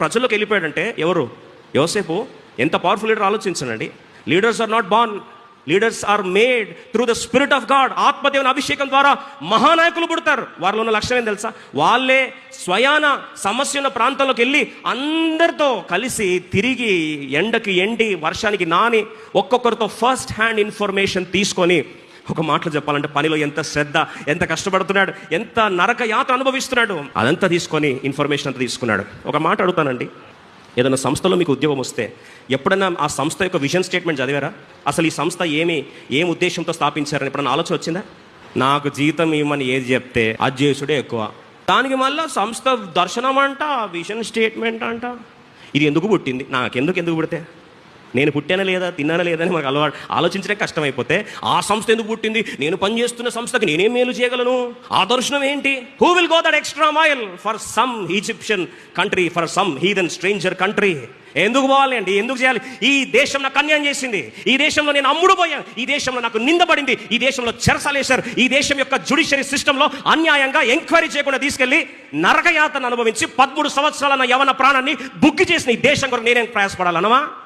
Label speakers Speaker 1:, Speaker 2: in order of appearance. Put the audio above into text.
Speaker 1: ప్రజల్లోకి వెళ్ళిపోయాడంటే ఎవరు? యోసేపు. ఎంత పవర్ఫుల్ లీడర్ ఆలోచించండి. Leaders are not born, leaders are made through the spirit of God. ఆత్మదేవుని అభిషేకం ద్వారా మహానాయకులు పుడతారు. వారిలో ఉన్న లక్ష్యం ఏం తెలుసా? వాళ్ళే స్వయాన సమస్య ఉన్న ప్రాంతంలోకి వెళ్ళి అందరితో కలిసి తిరిగి ఎండకి ఎండి వర్షానికి నాని ఒక్కొక్కరితో ఫస్ట్ హ్యాండ్ ఇన్ఫర్మేషన్ తీసుకొని, ఒక మాటలో చెప్పాలంటే పనిలో ఎంత శ్రద్ధ, ఎంత కష్టపడుతున్నాడు, ఎంత నరక యాత్ర అనుభవిస్తున్నాడు, అదంతా తీసుకొని ఇన్ఫర్మేషన్ అంతా తీసుకున్నాడు. ఒక మాట అడుగుతానండి, ఏదైనా సంస్థలో మీకు ఉద్యోగం వస్తే ఎప్పుడైనా ఆ సంస్థ యొక్క విజన్ స్టేట్మెంట్ చదివారా? అసలు ఈ సంస్థ ఏం ఉద్దేశంతో స్థాపించారని ఎప్పుడైనా ఆలోచన వచ్చిందా? నాకు జీతం ఇవ్వమని ఏది చెప్తే అది చేసుడే ఎక్కువ. దానికి మళ్ళీ సంస్థ దర్శనం అంట, విజన్ స్టేట్మెంట్ అంట. ఇది ఎందుకు పుట్టింది? ఎందుకు పుడితే నేను పుట్టానా లేదా, తిన్నానా లేదా అని మనకు అలవాటు ఆలోచించడం కష్టమైపోతే, ఆ సంస్థ ఎందుకు పుట్టింది, నేను పనిచేస్తున్న సంస్థకి నేనేం మేలు చేయగలను, ఆ దర్శనం ఏంటి? Who will go that extra mile for some Egyptian country, for some heathen stranger country? ఎందుకు పోవాలి అండి? ఎందుకు చేయాలి? ఈ దేశం నాకు అన్యాయం చేసింది, ఈ దేశంలో నేను అమ్ముడు పోయాను, ఈ దేశంలో నాకు నిందపడింది, ఈ దేశంలో చెరసాలేశారు, ఈ దేశం యొక్క జ్యుడిషియరీ సిస్టంలో అన్యాయంగా ఎంక్వైరీ చేయకుండా తీసుకెళ్లి నరకయాతను అనుభవించి 13 సంవత్సరాల నా యవన ప్రాణాన్ని బుగ్గి చేసిన ఈ దేశం కొరకు నేనేం ప్రయాసపడాలనవా?